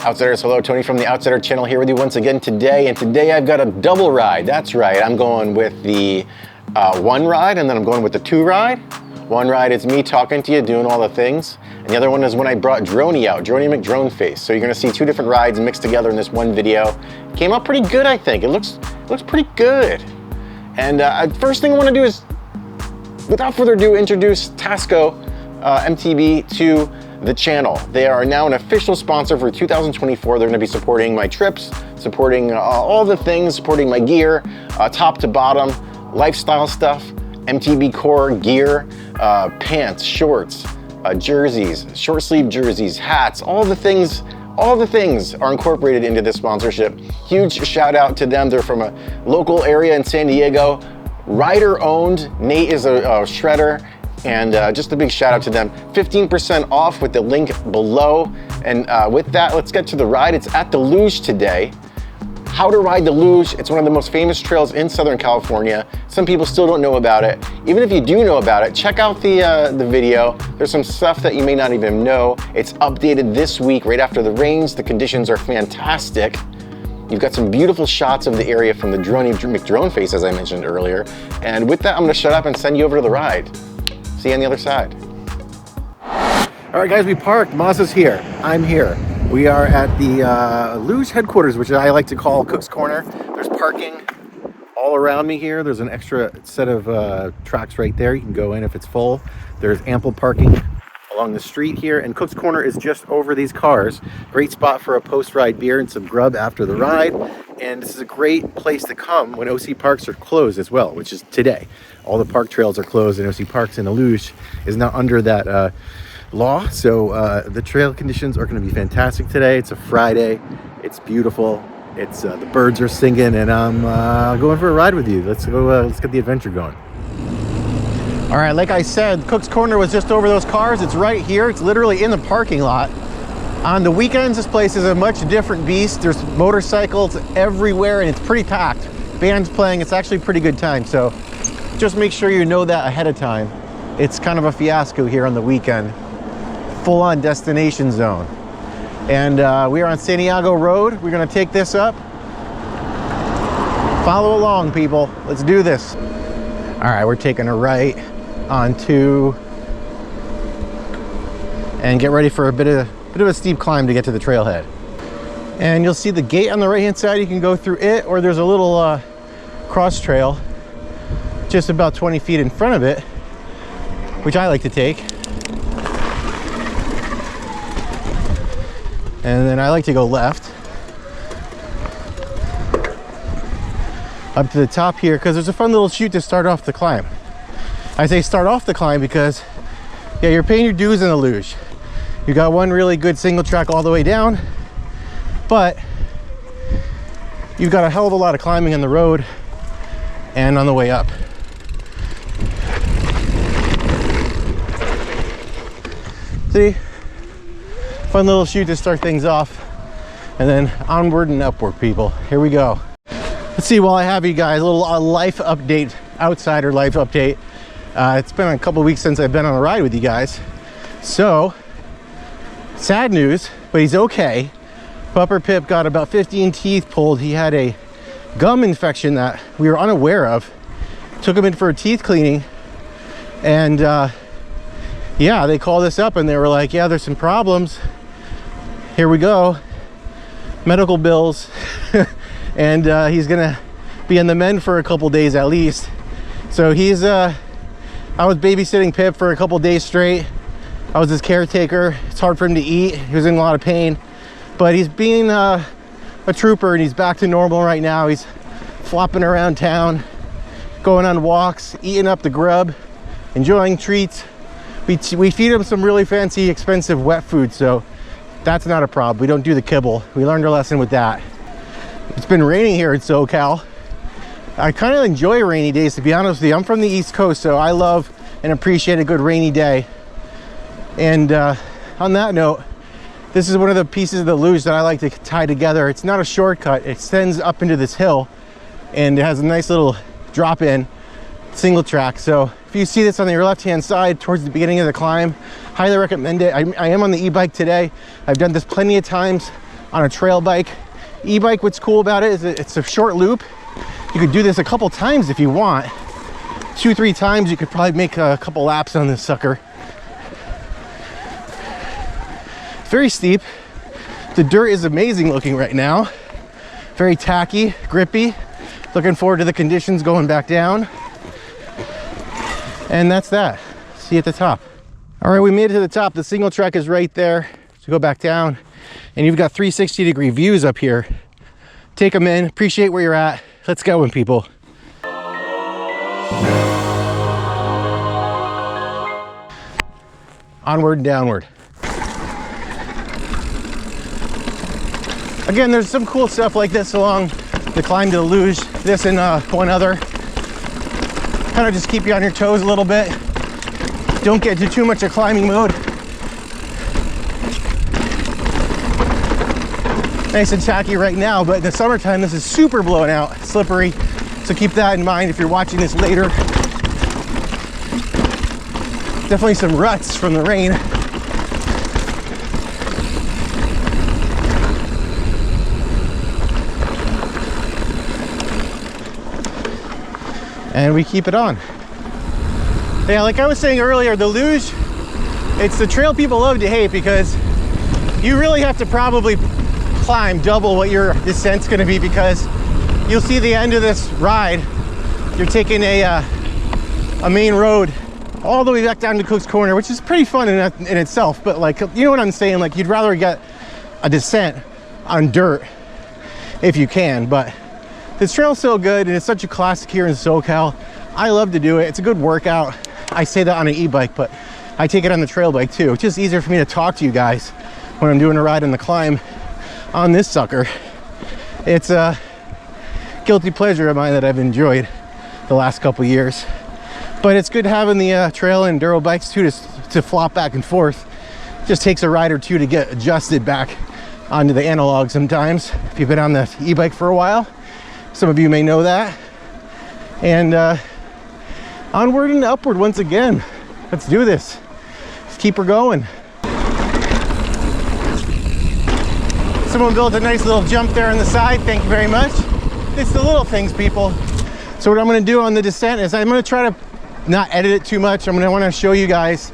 Outsiders, hello, Tony from the Outsider channel here with you once again today. And today I've got a double ride. That's right, I'm going with the one ride, and then I'm going with the two ride. One ride is me talking to you, doing all the things. And the other one is when I brought Droney out, Droney McDroneface. So you're gonna see two different rides mixed together in this one video. Came out pretty good, I think. It looks pretty good. And first thing I wanna do is, without further ado, introduce Tasco MTB to the channel. They are now an official sponsor for 2024. They're gonna be supporting my trips, supporting all the things, supporting my gear, top to bottom, lifestyle stuff, MTB core gear, pants, shorts, jerseys, short sleeve jerseys, hats, all the things are incorporated into this sponsorship. Huge shout out to them. They're from a local area in San Diego, rider owned. Nate is a shredder. And just a big shout out to them. 15% off with the link below. And with that, let's get to the ride. It's at the Luge today. How to ride the Luge. It's one of the most famous trails in Southern California. Some people still don't know about it. Even if you do know about it, check out the video. There's some stuff that you may not even know. It's updated this week right after the rains. The conditions are fantastic. You've got some beautiful shots of the area from the Droney McDroneface, as I mentioned earlier. And with that, I'm gonna shut up and send you over to the ride. See you on the other side. All right, guys, we parked. Mazda's here. I'm here. We are at the Luge headquarters, which I like to call Cook's Corner. There's parking all around me here. There's an extra set of tracks right there. You can go in if it's full. There's ample parking along the street here, and Cook's Corner is just over these cars. Great spot for a post-ride beer and some grub after the ride. And this is a great place to come when OC Parks are closed as well, which is today. All the park trails are closed, and OC Parks in the Luge is now under that law. So the trail conditions are going to be fantastic today. It's a Friday. It's beautiful. It's the birds are singing, and I'm going for a ride with you. Let's go. Let's get the adventure going. All right, like I said, Cook's Corner was just over those cars. It's right here. It's literally in the parking lot. On the weekends, this place is a much different beast. There's motorcycles everywhere, and it's pretty packed. Bands playing. It's actually a pretty good time. So just make sure you know that ahead of time. It's kind of a fiasco here on the weekend. Full-on destination zone. And we are on San Diego Road. We're gonna take this up. Follow along, people. Let's do this. All right, we're taking a right onto, and get ready for a bit of a steep climb to get to the trailhead. And you'll see the gate on the right-hand side. You can go through it, or there's a little cross trail just about 20 feet in front of it, which I like to take. And then I like to go left up to the top here, because there's a fun little chute to start off the climb. I say start off the climb because, yeah, you're paying your dues in the Luge. You got one really good single track all the way down, but you've got a hell of a lot of climbing on the road and on the way up. See? Fun little chute to start things off, and then onward and upward, people. Here we go. Let's see, while I have you guys, a little life update, outsider life update. It's been a couple weeks since I've been on a ride with you guys. So, sad news, but he's okay. Pupper Pip got about 15 teeth pulled. He had a gum infection that we were unaware of. Took him in for a teeth cleaning, and yeah, they called us up and they were like, yeah, there's some problems. Here we go. Medical bills. And he's gonna be on the mend for a couple days at least. So he's I was babysitting Pip for a couple days straight. I was his caretaker. It's hard for him to eat. He was in a lot of pain, but he's being a trooper, and he's back to normal right now. He's flopping around town, going on walks, eating up the grub, enjoying treats. We feed him some really fancy, expensive wet food, so that's not a problem. We don't do the kibble. We learned our lesson with that. It's been raining here in SoCal. I kind of enjoy rainy days, to be honest with you. I'm from the East Coast, so I love and appreciate a good rainy day. And on that note, this is one of the pieces of the Luge that I like to tie together. It's not a shortcut. It extends up into this hill, and it has a nice little drop in single track. So if you see this on your left hand side towards the beginning of the climb, highly recommend it. I am on the e-bike today. I've done this plenty of times. on a trail bike. E-bike, what's cool about it is it's a short loop. You could do this a couple times if you want. 2-3 times, you could probably make a couple laps on this sucker. It's very steep. The dirt is amazing looking right now. Very tacky, grippy. Looking forward to the conditions going back down. And that's that. See you at the top. All right, we made it to the top. The single track is right there. So go back down and you've got 360-degree views up here. Take them in, appreciate where you're at. Let's go, people. Onward and downward. Again, there's some cool stuff like this along the climb to the Luge. This and one other. Kind of just keep you on your toes a little bit. Don't get into too much of climbing mode. Nice and tacky right now, but in the summertime, this is super blown out, slippery. So keep that in mind if you're watching this later. Definitely some ruts from the rain. And we keep it on. Yeah, like I was saying earlier, the Luge, it's the trail people love to hate because you really have to probably climb double what your descent's gonna be, because you'll see the end of this ride, you're taking a main road all the way back down to Cook's Corner, which is pretty fun in itself, but like, you know what I'm saying? Like, you'd rather get a descent on dirt if you can, but this trail's so good and it's such a classic here in SoCal. I love to do it. It's a good workout. I say that on an e-bike, but I take it on the trail bike too. It's just easier for me to talk to you guys when I'm doing a ride on the climb on this sucker. It's a guilty pleasure of mine that I've enjoyed the last couple years. But it's good having the trail and enduro bikes too to flop back and forth. Just takes a ride or two to get adjusted back onto the analog sometimes. If you've been on the e-bike for a while, some of you may know that. And onward and upward once again. Let's do this. Let's keep her going. Someone built a nice little jump there on the side. Thank you very much. It's the little things, people. So what I'm going to do on the descent is I'm going to try to not edit it too much. I'm going to want to show you guys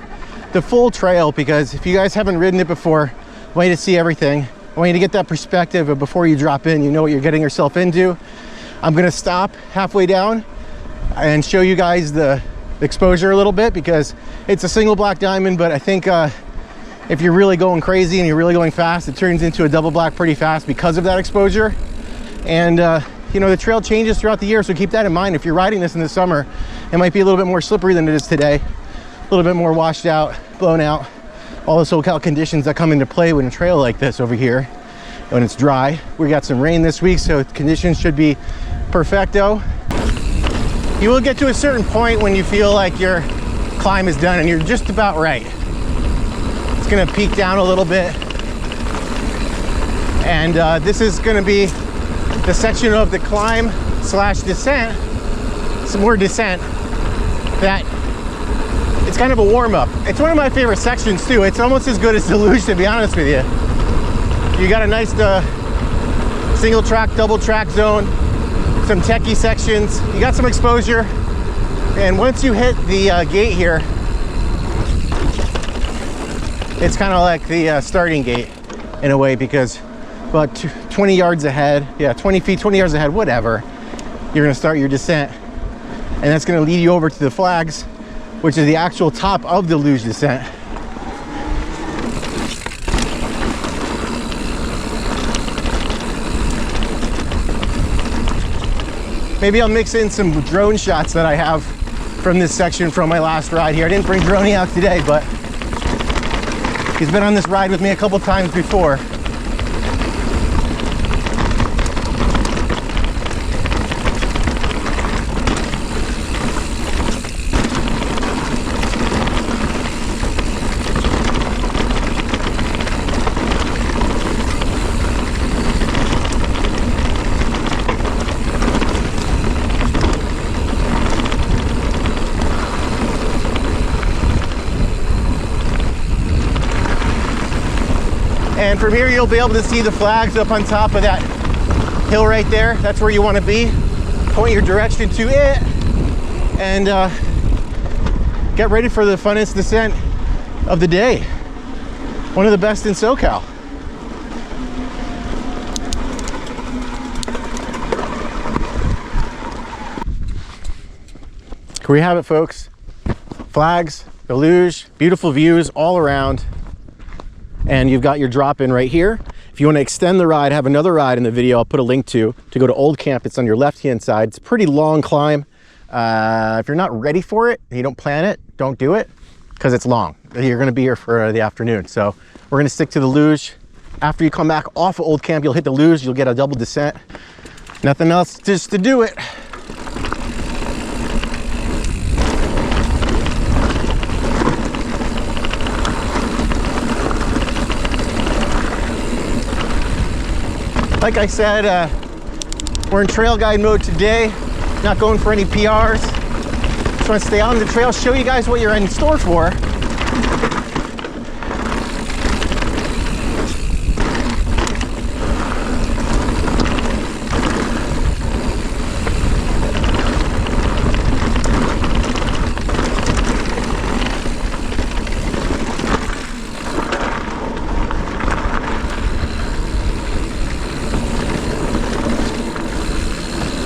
the full trail, because if you guys haven't ridden it before, I want you to see everything. I want you to get that perspective of before you drop in, you know what you're getting yourself into. I'm going to stop halfway down and show you guys the exposure a little bit, because it's a single black diamond, but I think if you're really going crazy and you're really going fast, it turns into a double black pretty fast because of that exposure. And you know, the trail changes throughout the year, so keep that in mind. If you're riding this in the summer, it might be a little bit more slippery than it is today, a little bit more washed out, blown out, all the SoCal conditions that come into play when a trail like this over here when it's dry. We got some rain this week, so conditions should be perfecto. You will get to a certain point when you feel like your climb is done and you're just about right. It's gonna peak down a little bit, and this is gonna be the section of the climb slash descent, some more descent, that it's kind of a warm-up. It's one of my favorite sections too. It's almost as good as the Luge, to be honest with you. You got a nice single track, double track zone, some techie sections, you got some exposure, and once you hit the gate here, it's kind of like the starting gate in a way, because about 20 yards ahead, yeah, 20 feet, 20 yards ahead, whatever, you're gonna start your descent, and that's gonna lead you over to the flags, which is the actual top of the Luge descent. Maybe I'll mix in some drone shots that I have from this section from my last ride here. I didn't bring Droney out today, but he's been on this ride with me a couple times before. And from here, you'll be able to see the flags up on top of that hill right there. That's where you want to be. Point your direction to it and get ready for the funnest descent of the day. One of the best in SoCal. Here we have it, folks. Flags, the luge, beautiful views all around. And you've got your drop in right here. If you want to extend the ride, have another ride in the video I'll put a link to go to Old Camp. It's on your left-hand side. It's a pretty long climb. If you're not ready for it, and you don't plan it, don't do it, because it's long. You're going to be here for the afternoon. So we're going to stick to the luge. After you come back off of Old Camp, you'll hit the luge, you'll get a double descent. Nothing else, just to do it. Like I said, we're in trail guide mode today, not going for any PRs. Just want to stay on the trail, show you guys what you're in store for.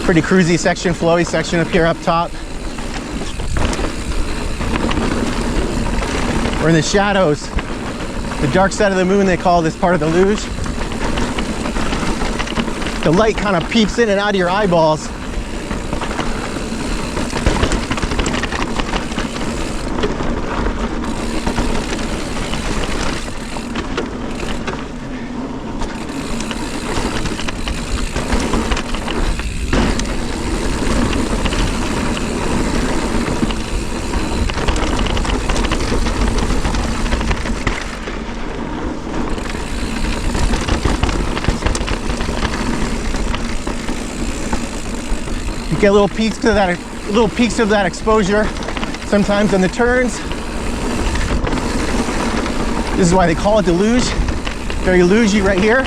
Pretty cruisy section, flowy section up here up top. We're in the shadows. The dark side of the moon, they call this part of the luge. The light kind of peeps in and out of your eyeballs. Get little peaks of that exposure sometimes on the turns. This is why they call it the luge. Very lugey right here.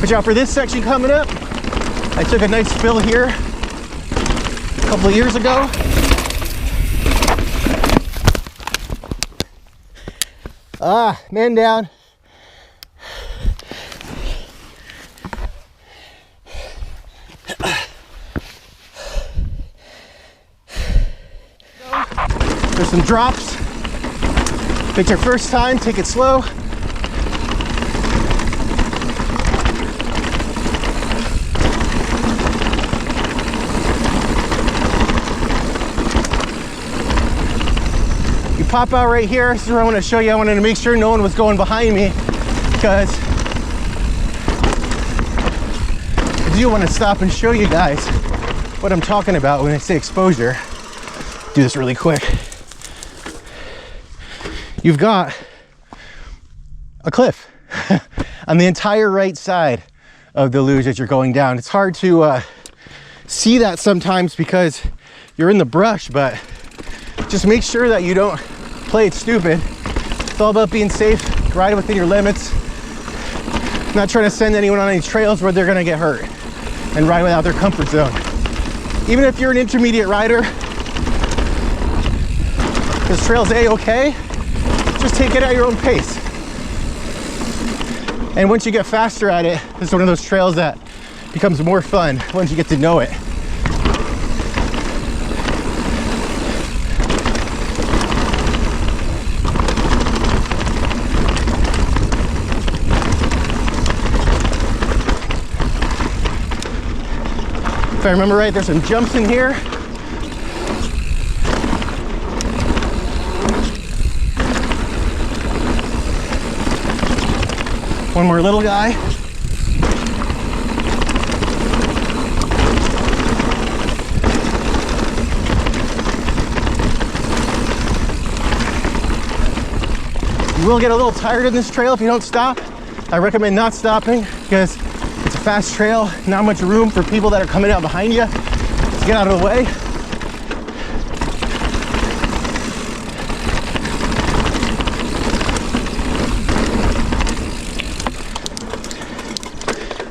Watch out for this section coming up. I took a nice spill here a couple of years ago. Man down. There's some drops. If it's your first time, take it slow. Pop out right here. This is where I want to show you. I wanted to make sure no one was going behind me, because I do want to stop and show you guys what I'm talking about when I say exposure. Do this really quick. You've got a cliff on the entire right side of the luge as you're going down. It's hard to see that sometimes because you're in the brush, but just make sure that you don't play it stupid. It's all about being safe, ride within your limits. Not trying to send anyone on any trails where they're gonna get hurt and ride without their comfort zone. Even if you're an intermediate rider, this trail's A-okay, just take it at your own pace. And once you get faster at it, it's one of those trails that becomes more fun once you get to know it. If I remember right, there's some jumps in here. One more little guy. You will get a little tired in this trail if you don't stop. I recommend not stopping because it's a fast trail, not much room for people that are coming out behind you to get out of the way.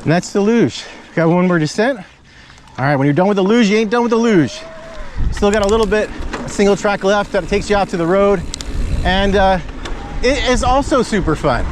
And that's the Luge. Got one more descent. All right, when you're done with the Luge, you ain't done with the Luge. Still got a little bit, a single track left that takes you out to the road. And it is also super fun.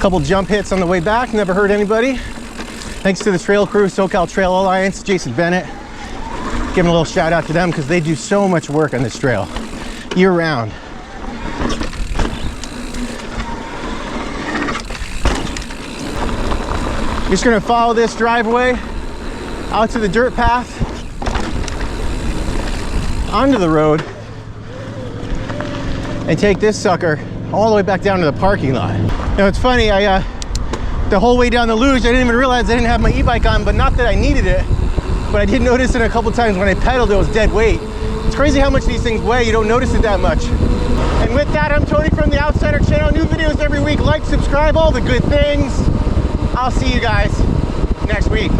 Couple jump hits on the way back, never hurt anybody. Thanks to the trail crew, SoCal Trail Alliance, Jason Bennett. Giving a little shout out to them because they do so much work on this trail year round. Just gonna follow this driveway out to the dirt path, onto the road, and take this sucker all the way back down to the parking lot. You know, it's funny, the whole way down the Luge, I didn't even realize I didn't have my e-bike on, but not that I needed it, but I did notice it a couple times when I pedaled, it was dead weight. It's crazy how much these things weigh, you don't notice it that much. And with that, I'm Tony from the Outsider channel. New videos every week. Like, subscribe, all the good things. I'll see you guys next week.